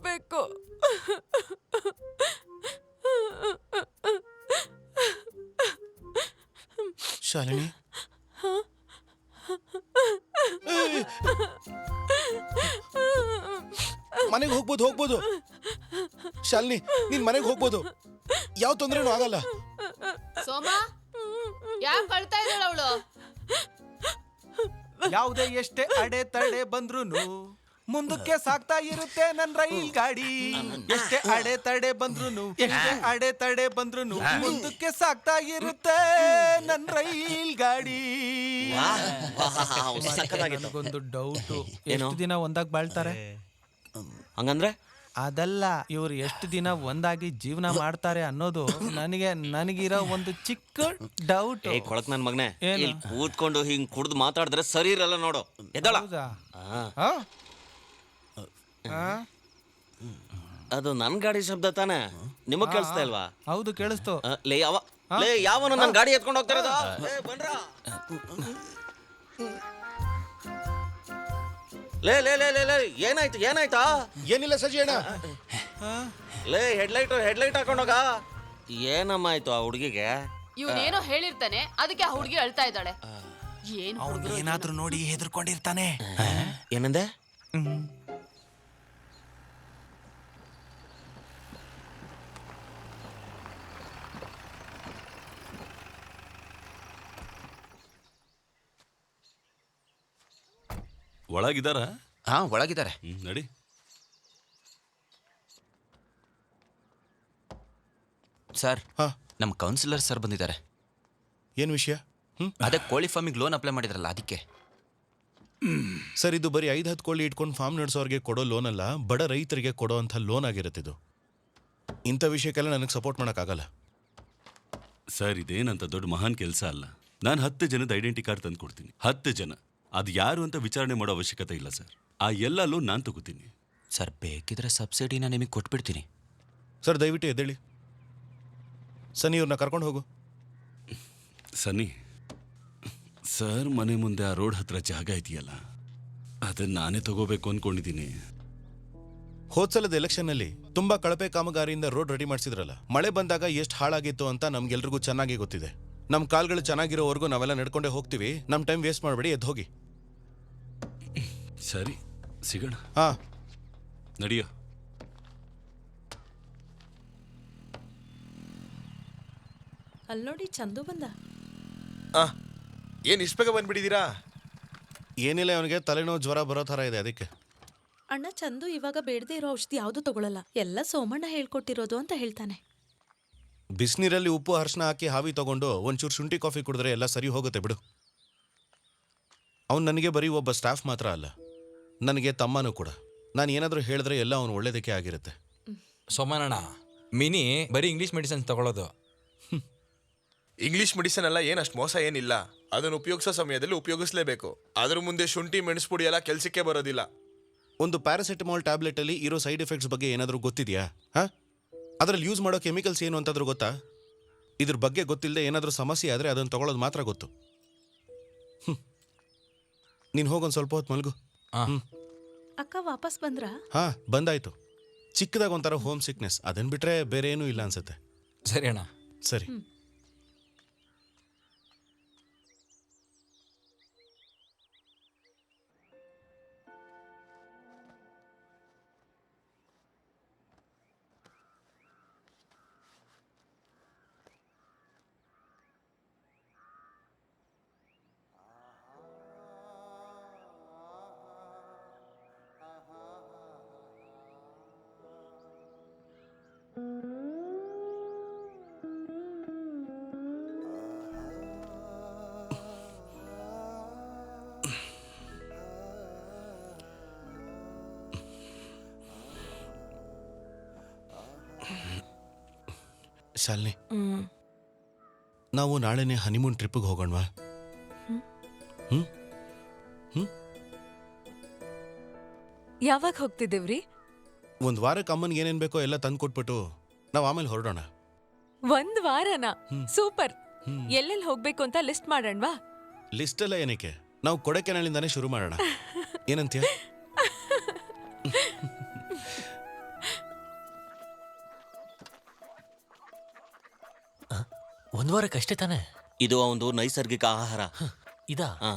ಹೋಗ್ಬೇಕು. ಶಾಲಿನಿ, ಮನೆಗೆ ಹೋಗ್ಬೋದು. ಶಾಲಿನಿ, ನೀನ್ ಮನೆಗೆ ಹೋಗ್ಬೋದು, ಯಾವ ತೊಂದ್ರೆನೂ ಆಗಲ್ಲ. ಸೋಮ, ಯಾಕೆ ಕಳ್ತಾ ಇದ್ದಾಳ ಅವಳು? ಯಾವುದೇ ಎಷ್ಟೇ ಅಡೆತಡೆ ಬಂದ್ರೂನು ಮುಂದಕ್ಕೆ ಸಾಕ್ತಾ ಇರುತ್ತೆ ನನ್ ರೈಲ್ ಗಾಡಿ. ಎಷ್ಟೇ ಅಡೆತಡೆ ಬಂದ್ರೂನು ಮುಂದಕ್ಕೆ ಸಾಕ್ತಾ ಇರುತ್ತೆ ನನ್ ರೈಲ್ ಗಾಡಿ. ನನಗೊಂದು ಡೌಟು, ಎಷ್ಟು ದಿನ ಒಂದಾಗ್ ಬಾಳ್ತಾರೆ? ಹಂಗಂದ್ರೆ ಅದಲ್ಲ, ಇವ್ರು ಎಷ್ಟು ದಿನ ಒಂದಾಗಿ ಜೀವನ ಮಾಡ್ತಾರೆ ಅನ್ನೋದು ನನಗಿರೋ ಒಂದು ಚಿಕ್ಕ ಡೌಟ್. ಕೊಳಕ್ ನನ್ ಮಗನೆ, ಕೂತ್ಕೊಂಡು ಹಿಂಗ್ ಕುಡ್ದು ಮಾತಾಡಿದ್ರೆ ಸರಿ ಇರಲ್ಲ ನೋಡು. ಎದ್ದಳ. ಅದು ನನ್ ಗಾಡಿ ಶಬ್ದ ತಾನೆ, ನಿಮಗ್ ಕೇಳಿಸ್ತಾ ಇಲ್ವಾ? ಹೌದು, ಕೇಳಿಸ್ತು. ಯಾವನು ನನ್ ಗಾಡಿ ಎತ್ಕೊಂಡು ಹೋಗ್ತಾರ? ಏನಾಯ್ತಾ? ಏನಿಲ್ಲ ಸಜಿ ಅಣ್ಣ. ಹೆಡ್ಲೈಟ್ ಹಾಕೊಂಡೋಗ. ಏನಮ್ಮ ಆಯ್ತು ಆ ಹುಡುಗಿಗೆ? ಇವನೇನೋ ಹೇಳಿರ್ತಾನೆ, ಅದಕ್ಕೆ ಆ ಹುಡುಗಿ ಅಳ್ತಾ ಇದ್ದಾಳೆ. ಏನಾದ್ರೂ ನೋಡಿ ಹೆದರ್ಕೊಂಡಿರ್ತಾನೆ. ಏನಂದೆ? ಒಳಗಿದಾರ? ಹಾ, ಒಳಗಿದ್ದಾರೆ. ನಡಿ. ಸರ್, ನಮ್ಮ ಕೌನ್ಸಿಲರ್ ಸರ್ ಬಂದಿದ್ದಾರೆ. ಏನು ವಿಷಯ? ಅದೇ ಕೋಳಿ ಫಾರ್ಮಿಗೆ ಲೋನ್ ಅಪ್ಲೈ ಮಾಡಿದ್ರಲ್ಲ, ಅದಕ್ಕೆ. ಸರ್, ಇದು ಬರೀ 5-10 ಕೋಳಿ ಇಟ್ಕೊಂಡು ಫಾರ್ಮ್ ನಡೆಸೋರಿಗೆ ಕೊಡೋ ಲೋನ್ ಅಲ್ಲ, ಬಡ ರೈತರಿಗೆ ಕೊಡೋ ಅಂಥ ಲೋನ್ ಆಗಿರುತ್ತಿದ್ದು. ಇಂಥ ವಿಷಯಕ್ಕೆಲ್ಲ ನನಗೆ ಸಪೋರ್ಟ್ ಮಾಡೋಕ್ಕಾಗಲ್ಲ. ಸರ್, ಇದೇನಂತ ದೊಡ್ಡ ಮಹಾನ್ ಕೆಲಸ ಅಲ್ಲ. ನಾನು 10 ಜನದ ಐಡೆಂಟಿ ಕಾರ್ಡ್ ತಂದು ಕೊಡ್ತೀನಿ. 10 ಜನ ಅದು ಯಾರು ಅಂತ ವಿಚಾರಣೆ ಮಾಡೋ ಅವಶ್ಯಕತೆ ಇಲ್ಲ ಸರ್. ಆ ಎಲ್ಲ ಲೋನ್ ನಾನು ತಗೋತೀನಿ. ಸರ್, ಬೇಕಿದ್ರೆ ಸಬ್ಸಿಡಿನ ನಿಮಗೆ ಕೊಟ್ಬಿಡ್ತೀನಿ. ಸರ್, ದಯವಿಟ್ಟು ಎದ್ದೇಳಿ. ಸನಿ, ಇವ್ರನ್ನ ಕರ್ಕೊಂಡು ಹೋಗು. ಸನಿ, ಸರ್ ಮನೆ ಮುಂದೆ ಆ ರೋಡ್ ಹತ್ರ ಜಾಗ ಇದೆಯಲ್ಲ, ಅದನ್ನ ನಾನೇ ತಗೋಬೇಕು ಅಂದ್ಕೊಂಡಿದ್ದೀನಿ. ಹೋದ್ಸಲದ ಎಲೆಕ್ಷನ್ನಲ್ಲಿ ತುಂಬಾ ಕಳಪೆ ಕಾಮಗಾರಿಯಿಂದ ರೋಡ್ ರೆಡಿ ಮಾಡಿಸಿದ್ರಲ್ಲ, ಮಳೆ ಬಂದಾಗ ಎಷ್ಟು ಹಾಳಾಗಿತ್ತು ಅಂತ ನಮ್ಗೆಲ್ರಿಗೂ ಚೆನ್ನಾಗಿ ಗೊತ್ತಿದೆ. ನಮ್ಮ ಕಾಲ್ಗಳು ಚೆನ್ನಾಗಿರೋವರೆಗೂ ನಾವೆಲ್ಲ ನಡ್ಕೊಂಡೇ ಹೋಗ್ತೀವಿ. ನಮ್ಮ ಟೈಮ್ ವೇಸ್ಟ್ ಮಾಡಬೇಡಿ, ಎದ್ದು ಹೋಗಿ. ಸರಿ, ಸಿಗೋಣ. ಹಾ, ನಡಿಯೋ. ಅಲ್ಲಿ ನೋಡಿ, ಚಂದು ಬಂದ. ಏನ್ ಇಷ್ಟ ಬೇಗ ಬಂದ್ಬಿಟ್ಟಿದ್ದೀರಾ? ಏನಿಲ್ಲ, ಅವನಿಗೆ ತಲೆನೋವು ಜ್ವರ ಬರೋ ಥರ ಇದೆ, ಅದಕ್ಕೆ. ಅಣ್ಣ, ಚಂದು ಇವಾಗ ಬೇಡದೇ ಇರೋ ಔಷಧಿ ಯಾವುದು ತಗೊಳಲ್ಲ, ಎಲ್ಲ ಸೋಮಣ್ಣ ಹೇಳ್ಕೊಟ್ಟಿರೋದು ಅಂತ ಹೇಳ್ತಾನೆ. ಬಿಸಿನೀರಲ್ಲಿ ಉಪ್ಪು ಅರಿಶಿನ ಹಾಕಿ ಹಾವಿ ತಗೊಂಡು ಒಂಚೂರು ಶುಂಠಿ ಕಾಫಿ ಕುಡಿದ್ರೆ ಎಲ್ಲ ಸರಿ ಹೋಗುತ್ತೆ ಬಿಡು. ಅವ್ನು ನನಗೆ ಬರೀ ಒಬ್ಬ ಸ್ಟಾಫ್ ಮಾತ್ರ ಅಲ್ಲ, ನನಗೆ ತಮ್ಮನೂ ಕೂಡ. ನಾನು ಏನಾದರೂ ಹೇಳಿದ್ರೆ ಎಲ್ಲ ಅವನು ಒಳ್ಳೇದಕ್ಕೆ ಆಗಿರುತ್ತೆ. ಸೋಮಣ್ಣ, ಮಿನಿ ಬರೀ ಇಂಗ್ಲೀಷ್ ಮೆಡಿಸಿನ್ಸ್ ತಗೊಳ್ಳೋದು. ಇಂಗ್ಲಿಷ್ ಮೆಡಿಸಿನ್ ಎಲ್ಲ ಏನಷ್ಟು ಮೋಸ ಏನಿಲ್ಲ. ಅದನ್ನು ಉಪಯೋಗಿಸೋ ಸಮಯದಲ್ಲಿ ಉಪಯೋಗಿಸ್ಲೇಬೇಕು. ಅದ್ರ ಮುಂದೆ ಶುಂಠಿ ಮೆಣಸುಪುಡಿ ಎಲ್ಲ ಕೆಲಸಕ್ಕೆ ಬರೋದಿಲ್ಲ. ಒಂದು ಪ್ಯಾರಾಸಿಟಮಾಲ್ ಟ್ಯಾಬ್ಲೆಟಲ್ಲಿ ಇರೋ ಸೈಡ್ ಎಫೆಕ್ಟ್ಸ್ ಬಗ್ಗೆ ಏನಾದರೂ ಗೊತ್ತಿದೆಯಾ? ಅದರಲ್ಲಿ ಯೂಸ್ ಮಾಡೋ ಕೆಮಿಕಲ್ಸ್ ಏನು ಅಂತಾದ್ರೂ ಗೊತ್ತಾ? ಇದ್ರ ಬಗ್ಗೆ ಗೊತ್ತಿಲ್ಲದೆ ಏನಾದರೂ ಸಮಸ್ಯೆ ಆದರೆ ಅದನ್ನು ತಗೊಳ್ಳೋದು ಮಾತ್ರ ಗೊತ್ತು. ನೀನು ಹೋಗೊಂದು ಸ್ವಲ್ಪ ಹೊತ್ತು ಮಲ್ಗು. ಅಕ್ಕ ವಾಪಸ್ ಬಂದ್ರಾ? ಹಾ, ಬಂದಾಯ್ತು. ಚಿಕ್ಕದಾಗ ಒಂಥರ ಹೋಮ್ ಸಿಕ್ನೆಸ್, ಅದನ್ನು ಬಿಟ್ರೆ ಬೇರೆ ಏನೂ ಇಲ್ಲ ಅನ್ಸುತ್ತೆ. ಸರಿ ಅಣ್ಣ. ಸರಿ. ಶಾಲಿನಿ, ನಾವು ನಾಳೆನೇ ಹನಿಮೂನ್ ಟ್ರಿಪ್ಪಿಗೆ ಹೋಗೋಣವಾ? ಯಾವಾಗ ಹೋಗ್ತಿದ್ದೇವ್ರಿ? ಒಂದು ವಾರಕ್ಕೆ ಅಮ್ಮನಿಗೆ ಏನೇನು ಬೇಕೋ ಎಲ್ಲ ತಂದು ಕೊಟ್ಬಿಟ್ಟು ನಾವು ಆಮೇಲೆ ಹೊರಡೋಣ. 1 ವಾರನಾ? ಸೂಪರ್. ಎಲ್ಲೆಲ್ಲಿ ಹೋಗ್ಬೇಕು ಅಂತ ಲಿಸ್ಟ್ ಮಾಡೋಣವಾ? ಲಿಸ್ಟ್ ಎಲ್ಲ ಏನಕ್ಕೆ, ನಾವು ಕೊಡೈಕೆನಾಲಿಂದಾನೇ ಶುರು ಮಾಡೋಣ. ಏನಂತೀಯ? ಒಂದ್ ವಾರಕ್ಕಷ್ಟೇ ತಾನೆ. ಇದು ಒಂದು ನೈಸರ್ಗಿಕ ಆಹಾರ. ಇದಾ? ಹಾ.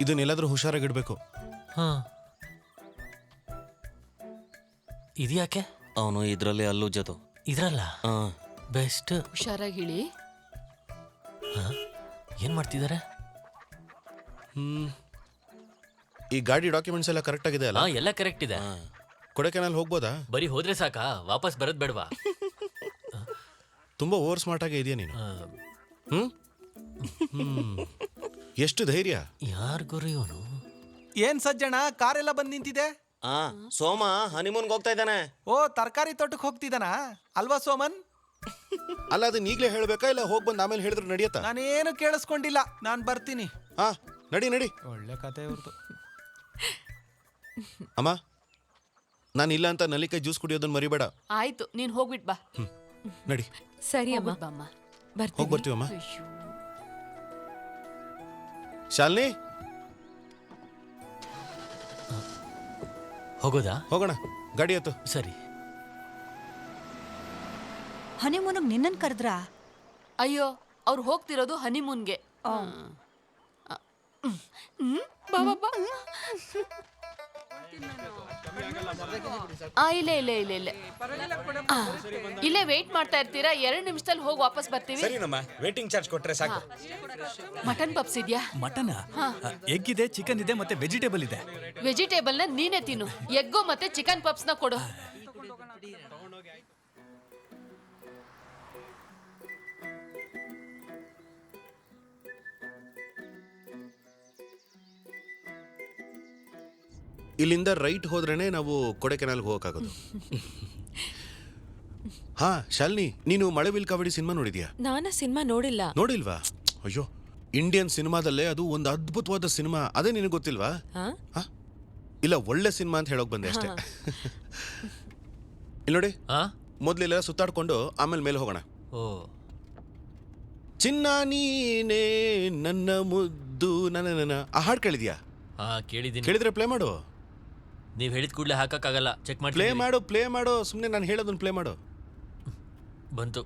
ಇದನ್ನೆಲ್ಲಾದ್ರೂ ಹುಷಾರಾಗಿಡ್ಬೇಕು. ಹಾ. ಇದ್ಯಾಕೆ? ಅವನು ಇದರಲ್ಲಿ ಅಲ್ಲುಜ್ಜದು. ಇದ್ರಲ್ಲ ಹಾ. ಬೆಸ್ಟ್. ಹುಷಾರಾಗಿ ಹೇಳಿ. ಏನ್ ಮಾಡ್ತಿದಾರೆ? ಈ ಗಾಡಿ ಡಾಕ್ಯುಮೆಂಟ್ಸ್ ಎಲ್ಲ ಕರೆಕ್ಟ್ ಆಗಿದೆ ಅಲ್ಲ? ಎಲ್ಲ ಕರೆಕ್ಟ್ ಇದೆ. ಕೊಡೆಕೆನಾಲ್ ಹೋಗ್ಬೋದಾ? ಬರೀ ಹೋದ್ರೆ ಸಾಕಾ? ವಾಪಸ್ ಬರೋದ್ ಬೇಡವಾ? ತುಂಬಾ ಓವರ್ ಸ್ಮಾರ್ಟ್ ಆಗಿ ಇದೆಯಾ ನೀನು. ಹ್ಮ್ ಎಷ್ಟು ಧೈರ್ಯ. ಯಾರ್ ಗುರು ಇವನು? ಏನ್ ಸಜ್ಜಣ, ಕಾರೆಲ್ಲ ಬಂದ್ ನಿಂತಿದೆ. ಆ ಸೋಮ ಹನಿಮೂನ್ಗೆ ಹೋಗ್ತಾ ಇದ್ದಾನೆ. ಓ, ತರಕಾರಿ ತೋಟಕ್ಕೆ ಹೋಗ್ತಿದ್ದಾನ ಅಲ್ವಾ ಸೋಮನ್? ಅಲ್ಲ, ಅದನ್ನ ಈಗಲೇ ಹೇಳ್ಬೇಕಾ ಇಲ್ಲ ಹೋಗ್ ಬಂದ್ ಆಮೇಲೆ ಹೇಳಿದ್ರೆ ನಡೆಯತ್ತಾ? ನಾನೇನು ಕೇಳಿಸ್ಕೊಂಡಿಲ್ಲ, ನಾನ್ ಬರ್ತೀನಿ. ಹಾ, ನಡಿ ನಡಿ. ಒಳ್ಳೆ ಕತೆ ಇವ್ರದ್ದು. ಅಮ್ಮ, ನಾನು ಇಲ್ಲ ಅಂತ ನಲ್ಲಿಕಾಯಿ ಜ್ಯೂಸ್ ಕುಡಿಯೋದನ್ನ ಮರಿಬೇಡ. ಆಯ್ತು, ನೀನ್ ಹೋಗ್ಬಿಟ್ ಬಾ. ನಡಿ, ಸರಿ ಅಮ್ಮ, ಹೋಗ್ಬಿಟ್ ಬಾಮ್ಮ. ಹೋಗಿ ಬರ್ತೀವಮ್ಮ. ಅಯ್ಯೋ. ಶಾಲಿನಿ, ಹೋಗೋದಾ? ಹೋಗೋಣ, ಗಾಡಿ ಹತ್ತು. ಸರಿ. ಹನಿಮೂನಿಗೆ ನಿನ್ನನ್ ಕರೆದ್ರಾ? ಅಯ್ಯೋ, ಅವ್ರು ಹೋಗ್ತಿರೋದು ಹನಿಮೂನ್ಗೆ. ಬಾ ಬಾ ಬಾ. ಇಲ್ಲೇ ಇಲ್ಲೇ ಇಲ್ಲೇ ಇಲ್ಲೇ ಇಲ್ಲೇ ವೇಟ್ ಮಾಡ್ತಾ ಇರ್ತೀರಾ? 2 ನಿಮಿಷದಲ್ಲಿ ಹೋಗಿ ವಾಪಸ್ ಬರ್ತೀವಿ. ಸರಿನಮ್ಮ, ವೇಟಿಂಗ್ ಚಾರ್ಜ್ ಕೊಟ್ರೆ ಸಾಕು. ಮಟನ್ ಪಪ್ಸ್ ಇದೆಯಾ? ಮಟನ್, ಎಗ್ ಇದೆ, ಚಿಕನ್ ಇದೆ, ಮತ್ತೆ ವೆಜಿಟೇಬಲ್ ಇದೆ. ವೆಜಿಟೇಬಲ್ ನ ನೀನೇ ತಿನ್ನು, ಎಗ್ಗು ಮತ್ತೆ ಚಿಕನ್ ಪಪ್ಸ್ ನ ಕೊಡು. ಇಲ್ಲಿಂದ ರೈಟ್ ಹೋದ್ರೇನೆ ನಾವು ಕೊಡೆಕೆನಾಲ್ಗೆ ಹೋಗಕ್ಕಾಗೋದು. ಹಾ ಶಾಲಿನಿ, ನೀನು ಮಳೆವಿಲ್ ಕಾವಡಿ ಸಿನಿಮಾ ನೋಡಿದ್ಯಾ? ನಾನ ಸಿನಿಮಾ ನೋಡಿಲ್ಲ. ನೋಡಿಲ್ವಾ? ಅಯ್ಯೋ, ಇಂಡಿಯನ್ ಸಿನಿಮಾದಲ್ಲೇ ಅದು ಒಂದು ಅದ್ಭುತವಾದ ಸಿನಿಮಾ. ಅದೇ ನಿನಗೆ ಗೊತ್ತಿಲ್ವಾ? ಹಾ, ಇಲ್ಲ, ಒಳ್ಳೆ ಸಿನಿಮಾ ಅಂತ ಹೇಳೋಕ್ ಬಂದೆ ಅಷ್ಟೇ. ಇಲ್ಲಿ ನೋಡಿ, ಮೊದ್ಲೆಲ್ಲ ಸುತ್ತಾಡ್ಕೊಂಡು ಆಮೇಲೆ ಮೇಲೆ ಹೋಗೋಣ. ಓ, ಚಿನ್ನ ನೀನೇ ನನ್ನ ಮುದ್ದು ನನ್ನ ಆ ಹಾಡು ಕೇಳಿದ್ಯಾ? ಕೇಳಿದ್ದೀನಿ. ಕೇಳಿದ್ರೆ ಪ್ಲೇ ಮಾಡು. ನೀವ್ ಹೇಳಿದ ಕೂಡಲೇ ಹಾಕಕ್ಕಾಗಲ್ಲ, ಚೆಕ್ ಮಾಡಿ. ಪ್ಲೇ ಮಾಡು, ಸುಮ್ಮನೆ ನಾನು ಹೇಳೋದನ್ನ ಪ್ಲೇ ಮಾಡು. ಬಂತು.